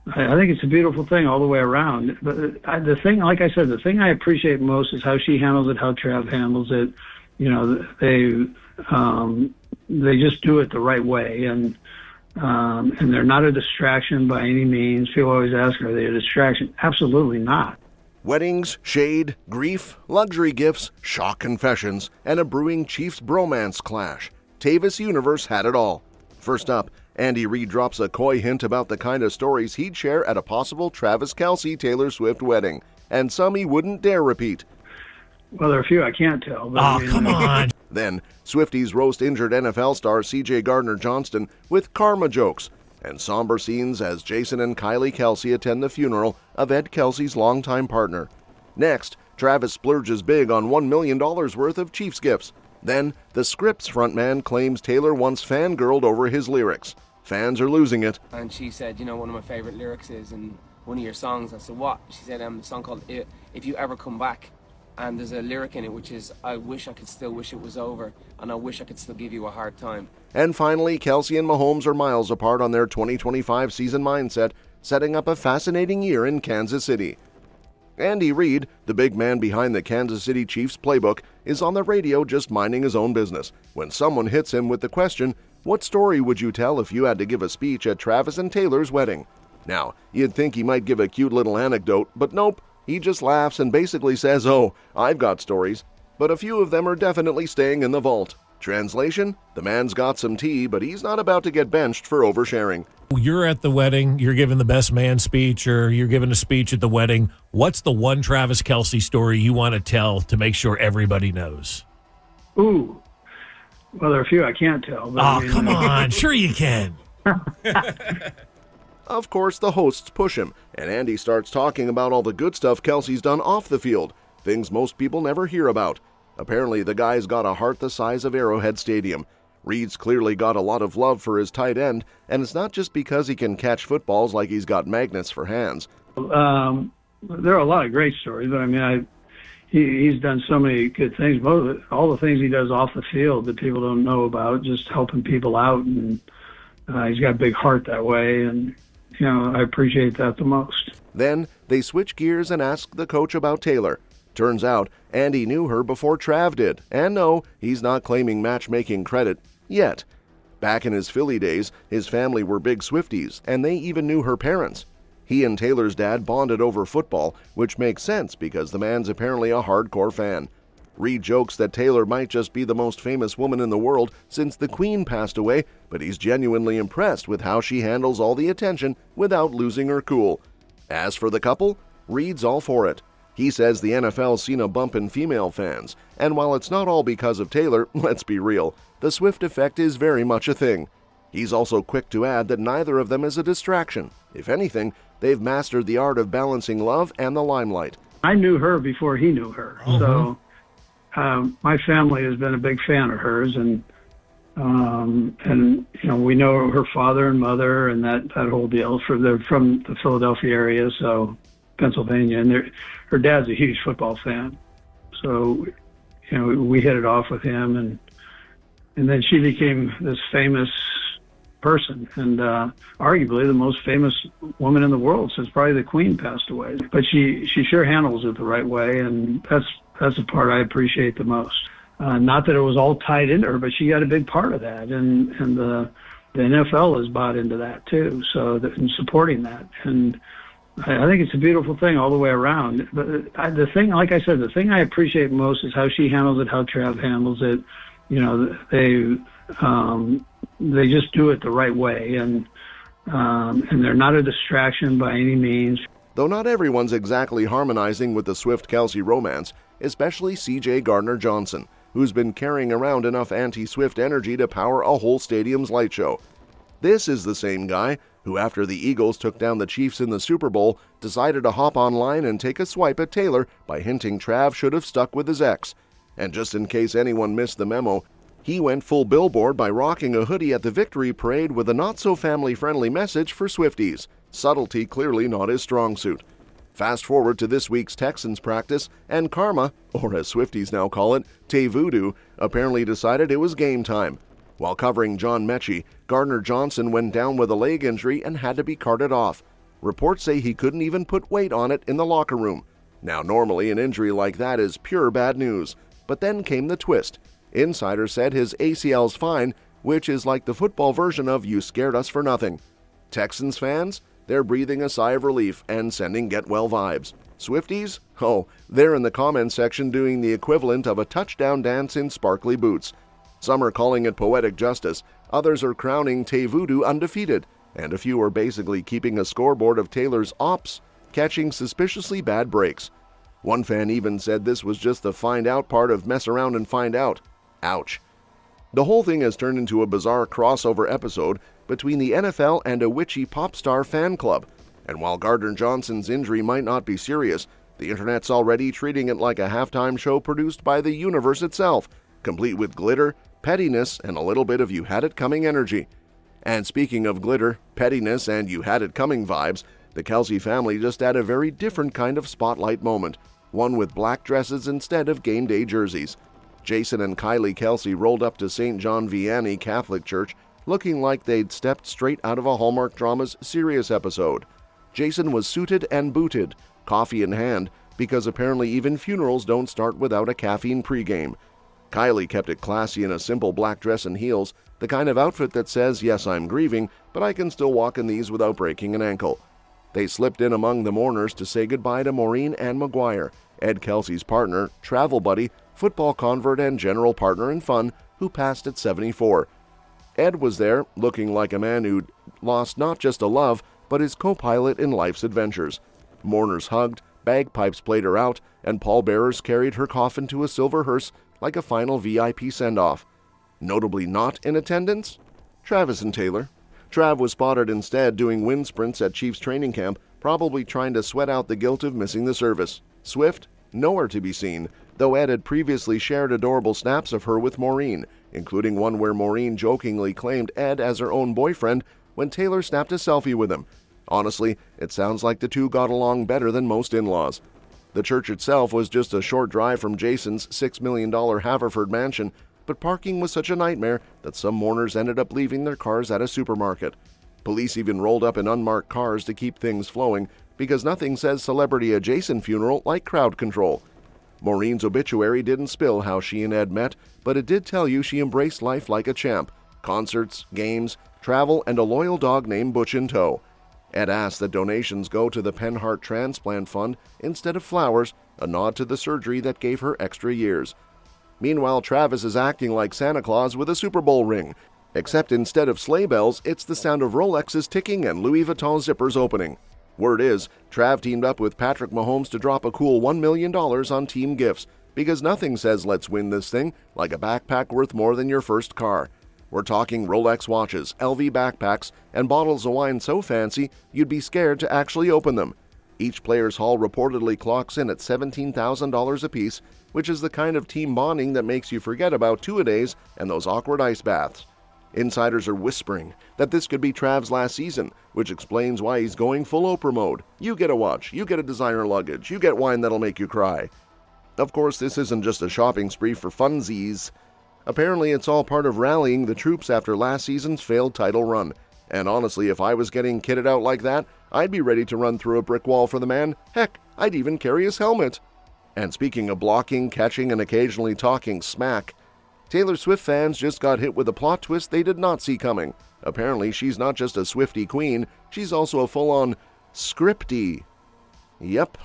I think it's a beautiful thing all the way around. But the thing, like I said, the thing I appreciate most is how she handles it, how Trav handles it. You know, they just do it the right way, and they're not a distraction by any means. People always ask, are they a distraction? Absolutely not. Weddings, shade, grief, luxury gifts, shock confessions, and a brewing Chiefs bromance clash. Tavis Universe had it all. First up, Andy Reid drops a coy hint about the kind of stories he'd share at a possible Travis Kelce Taylor Swift wedding, and some he wouldn't dare repeat. Well, there are a few I can't tell. But come on. Then, Swifties roast injured NFL star C.J Gardner Johnson with karma jokes, and somber scenes as Jason and Kylie Kelce attend the funeral of Ed Kelce's longtime partner. Next, Travis splurges big on $1 million worth of Chiefs gifts. Then, the Scripts frontman claims Taylor once fangirled over his lyrics. Fans are losing it. And she said, you know, one of my favorite lyrics is in one of your songs. I said, what? She said, a song called If You Ever Come Back. And there's a lyric in it which is, I wish I could still wish it was over, and I wish I could still give you a hard time. And finally, Kelce and Mahomes are miles apart on their 2025 season mindset, setting up a fascinating year in Kansas City. Andy Reid, the big man behind the Kansas City Chiefs playbook, is on the radio just minding his own business when someone hits him with the question, what story would you tell if you had to give a speech at Travis and Taylor's wedding? Now, you'd think he might give a cute little anecdote, but nope. He just laughs and basically says, oh, I've got stories, but a few of them are definitely staying in the vault. Translation, the man's got some tea, but he's not about to get benched for oversharing. You're at the wedding, you're giving the best man speech, or you're giving a speech at the wedding. What's the one Travis Kelce story you want to tell to make sure everybody knows? Ooh, well, there are a few I can't tell. But come on. Sure you can. Of course, the hosts push him, and Andy starts talking about all the good stuff Kelce's done off the field, things most people never hear about. Apparently, the guy's got a heart the size of Arrowhead Stadium. Reid's clearly got a lot of love for his tight end, and it's not just because he can catch footballs like he's got magnets for hands. There are a lot of great stories, but I mean, he's done so many good things. All the things he does off the field that people don't know about, just helping people out, and he's got a big heart that way, and you know, I appreciate that the most. Then they switch gears and ask the coach about Taylor. Turns out Andy knew her before Trav did, and no, he's not claiming matchmaking credit yet. Back in his Philly days, his family were big Swifties, and they even knew her parents. He and Taylor's dad bonded over football, which makes sense because the man's apparently a hardcore fan. Reid jokes that Taylor might just be the most famous woman in the world since the Queen passed away, but he's genuinely impressed with how she handles all the attention without losing her cool. As for the couple, Reid's all for it. He says the NFL's seen a bump in female fans, and while it's not all because of Taylor, let's be real, the Swift effect is very much a thing. He's also quick to add that neither of them is a distraction. If anything, they've mastered the art of balancing love and the limelight. I knew her before he knew her, so my family has been a big fan of hers, and you know, we know her father and mother and that whole deal. They're from the Philadelphia area, so Pennsylvania, and her dad's a huge football fan. So, you know, we hit it off with him, and then she became this famous person, and arguably the most famous woman in the world since probably the Queen passed away. But she sure handles it the right way, and that's the part I appreciate the most. Not that it was all tied into her, but she got a big part of that, and the NFL has bought into that too, so in supporting that. And I think it's a beautiful thing all the way around. But the thing, like I said, the thing I appreciate most is how she handles it, how Trav handles it. You know, they just do it the right way, and they're not a distraction by any means. Though not everyone's exactly harmonizing with the Swift-Kelce romance, especially C.J. Gardner Johnson, who's been carrying around enough anti-Swift energy to power a whole stadium's light show. This is the same guy who, after the Eagles took down the Chiefs in the Super Bowl, decided to hop online and take a swipe at Taylor by hinting Trav should have stuck with his ex. And just in case anyone missed the memo, he went full billboard by rocking a hoodie at the victory parade with a not-so-family-friendly message for Swifties. Subtlety clearly not his strong suit. Fast forward to this week's Texans practice, and Karma, or as Swifties now call it, Tay-Voodoo, apparently decided it was game time. While covering John Mechie, Gardner Johnson went down with a leg injury and had to be carted off. Reports say he couldn't even put weight on it in the locker room. Now, normally an injury like that is pure bad news, but then came the twist. Insiders said his ACL's fine, which is like the football version of "you scared us for nothing." Texans fans? They're breathing a sigh of relief and sending get-well vibes. Swifties? Oh, they're in the comments section doing the equivalent of a touchdown dance in sparkly boots. Some are calling it poetic justice, others are crowning Tay Voodoo undefeated, and a few are basically keeping a scoreboard of Taylor's ops, catching suspiciously bad breaks. One fan even said this was just the find out part of mess around and find out. Ouch. The whole thing has turned into a bizarre crossover episode between the NFL and a witchy pop star fan club. And while Gardner Johnson's injury might not be serious, the internet's already treating it like a halftime show produced by the universe itself, complete with glitter, pettiness, and a little bit of you had it coming energy. And speaking of glitter, pettiness, and you had it coming vibes, the Kelce family just had a very different kind of spotlight moment, one with black dresses instead of game day jerseys. Jason and Kylie Kelce rolled up to St. John Vianney Catholic Church looking like they'd stepped straight out of a Hallmark drama's serious episode. Jason was suited and booted, coffee in hand, because apparently even funerals don't start without a caffeine pregame. Kylie kept it classy in a simple black dress and heels, the kind of outfit that says, "Yes, I'm grieving, but I can still walk in these without breaking an ankle." They slipped in among the mourners to say goodbye to Maureen and McGuire, Ed Kelce's partner, travel buddy, football convert, and general partner in fun, who passed at 74. Ed was there, looking like a man who'd lost not just a love, but his co-pilot in life's adventures. Mourners hugged, bagpipes played her out, and pallbearers carried her coffin to a silver hearse like a final VIP send-off. Notably not in attendance? Travis and Taylor. Trav was spotted instead doing wind sprints at Chiefs training camp, probably trying to sweat out the guilt of missing the service. Swift? Nowhere to be seen, though Ed had previously shared adorable snaps of her with Maureen, including one where Maureen jokingly claimed Ed as her own boyfriend when Taylor snapped a selfie with him. Honestly, it sounds like the two got along better than most in-laws. The church itself was just a short drive from Jason's $6 million Haverford mansion, but parking was such a nightmare that some mourners ended up leaving their cars at a supermarket. Police even rolled up in unmarked cars to keep things flowing, because nothing says celebrity-adjacent funeral like crowd control. Maureen's obituary didn't spill how she and Ed met, but it did tell you she embraced life like a champ. Concerts, games, travel, and a loyal dog named Butch in tow. Ed asked that donations go to the Penhart Transplant Fund instead of flowers, a nod to the surgery that gave her extra years. Meanwhile, Travis is acting like Santa Claus with a Super Bowl ring, except instead of sleigh bells, it's the sound of Rolexes ticking and Louis Vuitton zippers opening. Word is, Trav teamed up with Patrick Mahomes to drop a cool $1 million on team gifts, because nothing says let's win this thing like a backpack worth more than your first car. We're talking Rolex watches, LV backpacks, and bottles of wine so fancy you'd be scared to actually open them. Each player's haul reportedly clocks in at $17,000 apiece, which is the kind of team bonding that makes you forget about two-a-days and those awkward ice baths. Insiders are whispering that this could be Trav's last season, which explains why he's going full Oprah mode. You get a watch, you get a designer luggage, you get wine that'll make you cry. Of course, this isn't just a shopping spree for funsies. Apparently, it's all part of rallying the troops after last season's failed title run. And honestly, if I was getting kitted out like that, I'd be ready to run through a brick wall for the man. Heck, I'd even carry his helmet. And speaking of blocking, catching, and occasionally talking smack, Taylor Swift fans just got hit with a plot twist they did not see coming. Apparently, she's not just a Swiftie queen, she's also a full-on scriptie. Yep.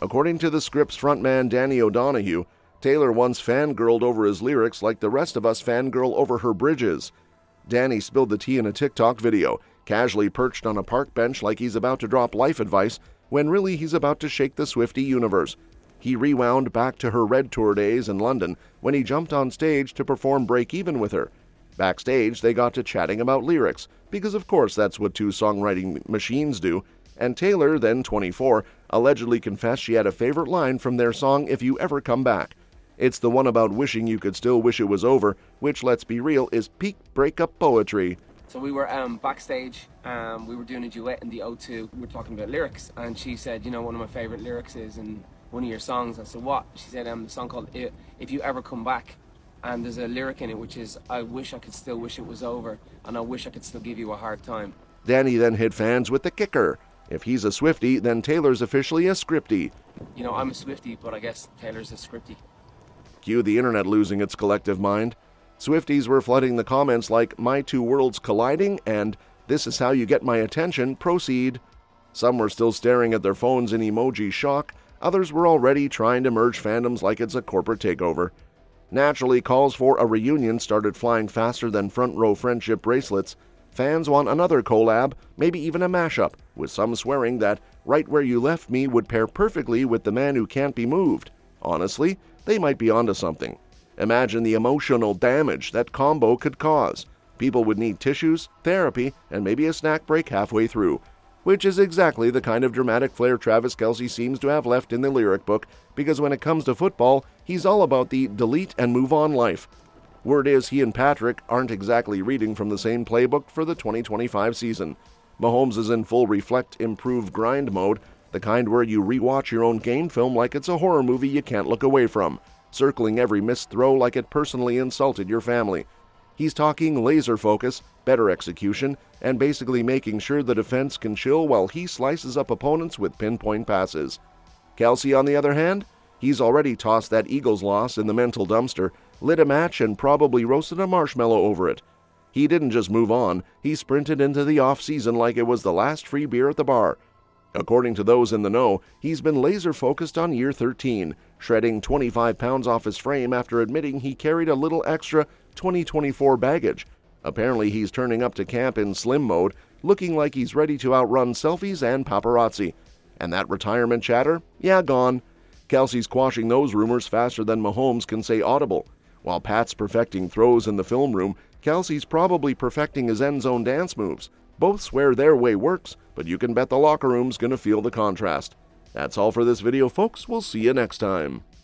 According to the Script's frontman Danny O'Donoghue, Taylor once fangirled over his lyrics like the rest of us fangirl over her bridges. Danny spilled the tea in a TikTok video, casually perched on a park bench like he's about to drop life advice, when really he's about to shake the Swiftie universe. He rewound back to her Red Tour days in London when he jumped on stage to perform Break Even with her. Backstage, they got to chatting about lyrics, because of course that's what two songwriting machines do, and Taylor, then 24, allegedly confessed she had a favorite line from their song If You Ever Come Back. It's the one about wishing you could still wish it was over, which, let's be real, is peak breakup poetry. So we were backstage, we were doing a duet in the O2, we were talking about lyrics, and she said, you know, one of my favorite lyrics is in one of your songs. I said, what? She said, the song called If You Ever Come Back, and there's a lyric in it which is, I wish I could still wish it was over, and I wish I could still give you a hard time. Danny then hit fans with the kicker. If he's a Swiftie, then Taylor's officially a scriptie. You know, I'm a Swiftie, but I guess Taylor's a scriptie. Cue the internet losing its collective mind. Swifties were flooding the comments like, "My two worlds colliding," and "This is how you get my attention, proceed." Some were still staring at their phones in emoji shock. Others were already trying to merge fandoms like it's a corporate takeover. Naturally, calls for a reunion started flying faster than front row friendship bracelets. Fans want another collab, maybe even a mashup, with some swearing that "Right Where You Left Me" would pair perfectly with "The Man Who Can't Be Moved." Honestly, they might be onto something. Imagine the emotional damage that combo could cause. People would need tissues, therapy, and maybe a snack break halfway through, which is exactly the kind of dramatic flair Travis Kelce seems to have left in the lyric book, because when it comes to football, he's all about the delete and move on life. Word is he and Patrick aren't exactly reading from the same playbook for the 2025 season. Mahomes is in full reflect, improve, grind mode, the kind where you rewatch your own game film like it's a horror movie you can't look away from, circling every missed throw like it personally insulted your family. He's talking laser focus, better execution, and basically making sure the defense can chill while he slices up opponents with pinpoint passes. Kelce, on the other hand, he's already tossed that Eagles loss in the mental dumpster, lit a match, and probably roasted a marshmallow over it. He didn't just move on, he sprinted into the off-season like it was the last free beer at the bar. According to those in the know, he's been laser-focused on year 13, shredding 25 pounds off his frame after admitting he carried a little extra 2024 baggage. Apparently he's turning up to camp in slim mode, looking like he's ready to outrun selfies and paparazzi. And that retirement chatter? Yeah, gone. Kelce's quashing those rumors faster than Mahomes can say audible. While Pat's perfecting throws in the film room, Kelce's probably perfecting his end zone dance moves. Both swear their way works, but you can bet the locker room's gonna feel the contrast. That's all for this video, folks. We'll see you next time.